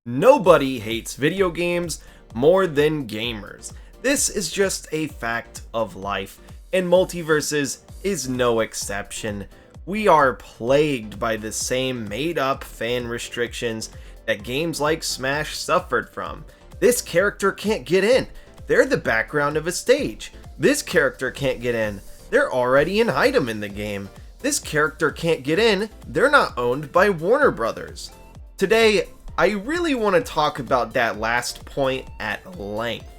Nobody hates video games more than gamers. This is just a fact of life, and MultiVersus is no exception. We are plagued by the same made-up fan restrictions that games like Smash suffered from. This character can't get in. They're the background of a stage. This character can't get in. They're already an item in the game. This character can't get in. They're not owned by Warner Brothers. Today, I really want to talk about that last point at length.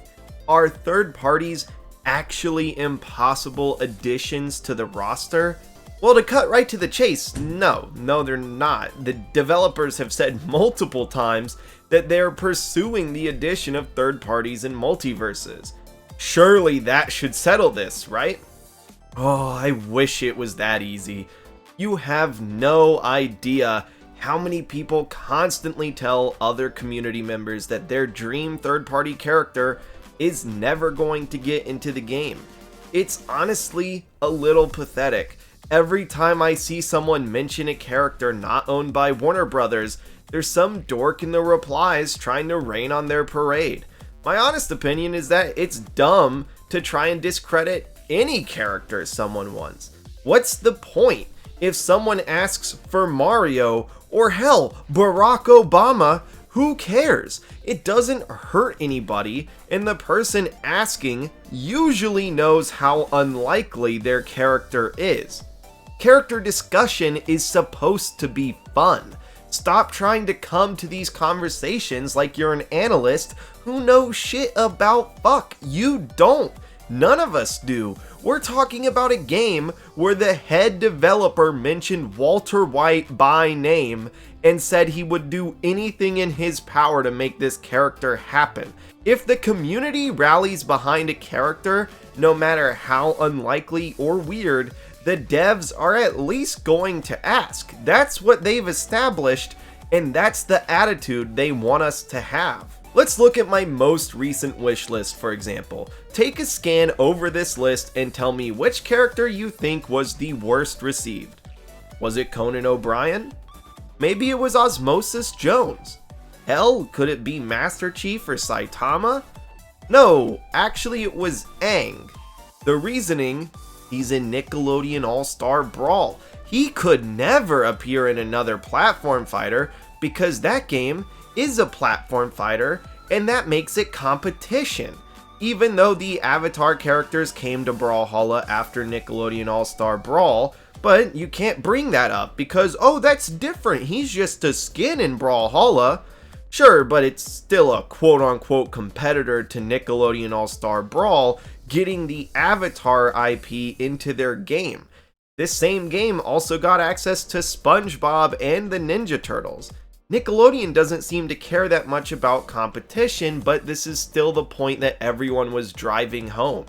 Are third parties actually impossible additions to the roster? Well, to cut right to the chase, no, they're not. The developers have said multiple times that they're pursuing the addition of third parties in MultiVersus. Surely that should settle this, right? Oh, I wish it was that easy. You have no idea how many people constantly tell other community members that their dream third-party character is never going to get into the game. It's honestly a little pathetic. Every time I see someone mention a character not owned by Warner Brothers, there's some dork in the replies trying to rain on their parade. My honest opinion is that it's dumb to try and discredit any character someone wants. What's the point? If someone asks for Mario, or hell, Barack Obama, who cares? It doesn't hurt anybody, and the person asking usually knows how unlikely their character is. Character discussion is supposed to be fun. Stop trying to come to these conversations like you're an analyst who knows shit about fuck. You don't. None of us do. We're talking about a game where the head developer mentioned Walter White by name and said he would do anything in his power to make this character happen. If the community rallies behind a character, no matter how unlikely or weird, the devs are at least going to ask. That's what they've established, and that's the attitude they want us to have. Let's look at my most recent wish list, for example. Take a scan over this list and tell me which character you think was the worst received. Was it Conan O'Brien? Maybe it was Osmosis Jones. Hell, could it be Master Chief or Saitama? No, actually it was Aang. The reasoning: he's in Nickelodeon All-Star Brawl. He could never appear in another platform fighter because that game is a platform fighter, and that makes it competition. Even though the Avatar characters came to Brawlhalla after Nickelodeon All-Star Brawl, but you can't bring that up because, oh, that's different, he's just a skin in Brawlhalla. Sure, but it's still a quote-unquote competitor to Nickelodeon All-Star Brawl getting the Avatar IP into their game. This same game also got access to SpongeBob and the Ninja Turtles. Nickelodeon doesn't seem to care that much about competition, but this is still the point that everyone was driving home.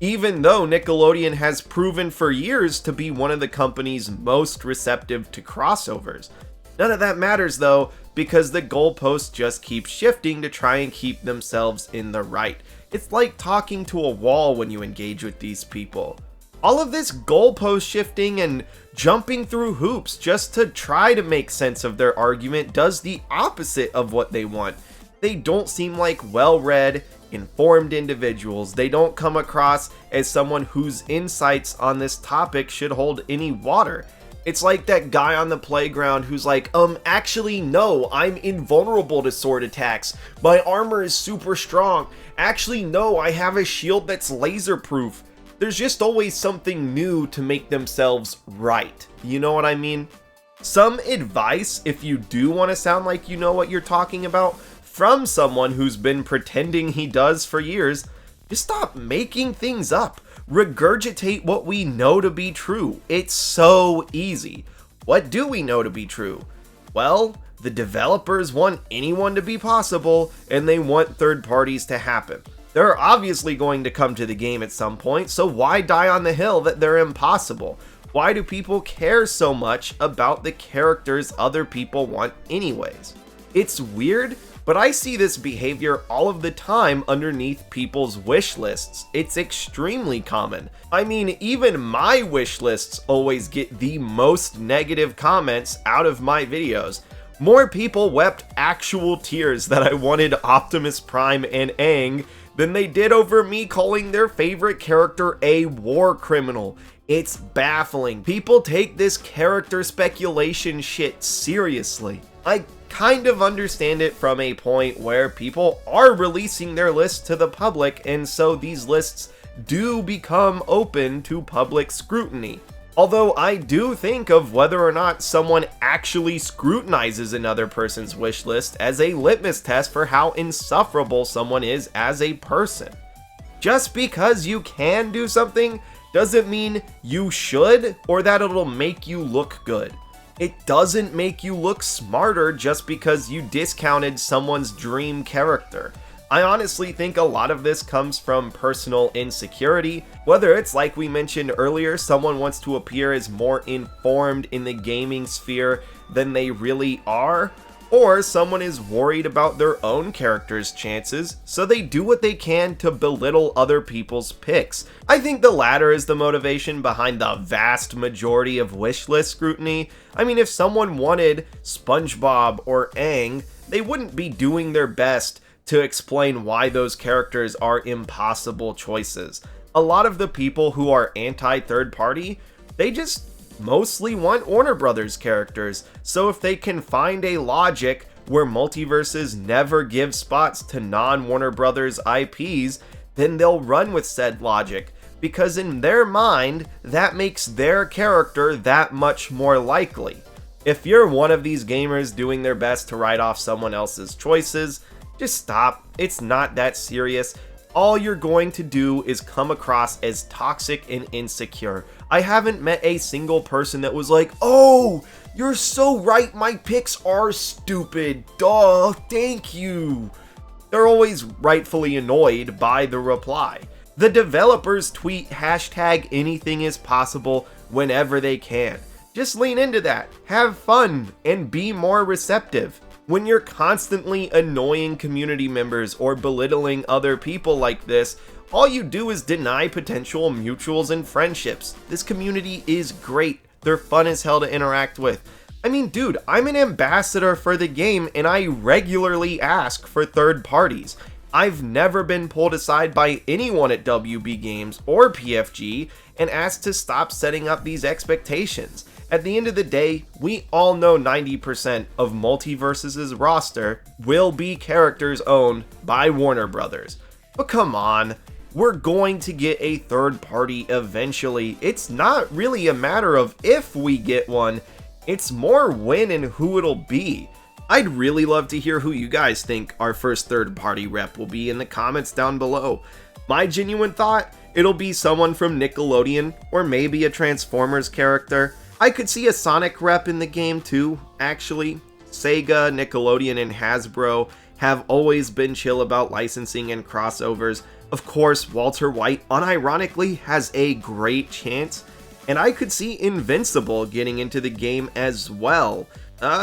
Even though Nickelodeon has proven for years to be one of the companies most receptive to crossovers. None of that matters though, because the goalposts just keep shifting to try and keep themselves in the right. It's like talking to a wall when you engage with these people. All of this goalpost shifting and jumping through hoops just to try to make sense of their argument does the opposite of what they want. They don't seem like well-read, informed individuals. They don't come across as someone whose insights on this topic should hold any water. It's like that guy on the playground who's like, actually no, I'm invulnerable to sword attacks. My armor is super strong. Actually no, I have a shield that's laser proof. There's just always something new to make themselves right. You know what I mean? Some advice, if you do want to sound like you know what you're talking about, from someone who's been pretending he does for years: just stop making things up. Regurgitate what we know to be true. It's so easy. What do we know to be true? Well, the developers want anyone to be possible, and they want third parties to happen. They're obviously going to come to the game at some point, so why die on the hill that they're impossible? Why do people care so much about the characters other people want anyways? It's weird, but I see this behavior all of the time underneath people's wish lists. It's extremely common. I mean, even my wish lists always get the most negative comments out of my videos. More people wept actual tears that I wanted Optimus Prime and Aang than they did over me calling their favorite character a war criminal. It's baffling. People take this character speculation shit seriously. I kind of understand it from a point where people are releasing their lists to the public, and so these lists do become open to public scrutiny. Although I do think of whether or not someone actually scrutinizes another person's wish list as a litmus test for how insufferable someone is as a person. Just because you can do something doesn't mean you should or that it'll make you look good. It doesn't make you look smarter just because you discounted someone's dream character. I honestly think a lot of this comes from personal insecurity, whether it's like we mentioned earlier, someone wants to appear as more informed in the gaming sphere than they really are, or someone is worried about their own character's chances, so they do what they can to belittle other people's picks. I think the latter is the motivation behind the vast majority of wishlist scrutiny. I mean, if someone wanted SpongeBob or Aang, they wouldn't be doing their best to explain why those characters are impossible choices. A lot of the people who are anti-third party, they just mostly want Warner Brothers characters. So if they can find a logic where MultiVersus never gives spots to non-Warner Brothers IPs, then they'll run with said logic, because in their mind, that makes their character that much more likely. If you're one of these gamers doing their best to write off someone else's choices, just stop. It's not that serious. All you're going to do is come across as toxic and insecure. I haven't met a single person that was like, "Oh, you're so right, my picks are stupid. Duh, thank you." They're always rightfully annoyed by the reply. The developers tweet hashtag anything is possible whenever they can. Just lean into that, have fun, and be more receptive. When you're constantly annoying community members or belittling other people like this, all you do is deny potential mutuals and friendships. This community is great. They're fun as hell to interact with. I mean, dude, I'm an ambassador for the game and I regularly ask for third parties. I've never been pulled aside by anyone at WB Games or PFG and asked to stop setting up these expectations. At the end of the day, we all know 90% of MultiVersus' roster will be characters owned by Warner Brothers. But come on, we're going to get a third party eventually. It's not really a matter of if we get one, it's more when and who it'll be. I'd really love to hear who you guys think our first third party rep will be in the comments down below. My genuine thought, it'll be someone from Nickelodeon or maybe a Transformers character. I could see a Sonic rep in the game too, actually. Sega, Nickelodeon, and Hasbro have always been chill about licensing and crossovers. Of course, Walter White unironically has a great chance, and I could see Invincible getting into the game as well.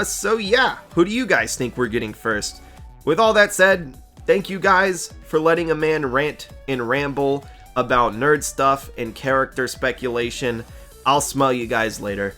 So yeah, who do you guys think we're getting first? With all that said, thank you guys for letting a man rant and ramble about nerd stuff and character speculation. I'll smell you guys later.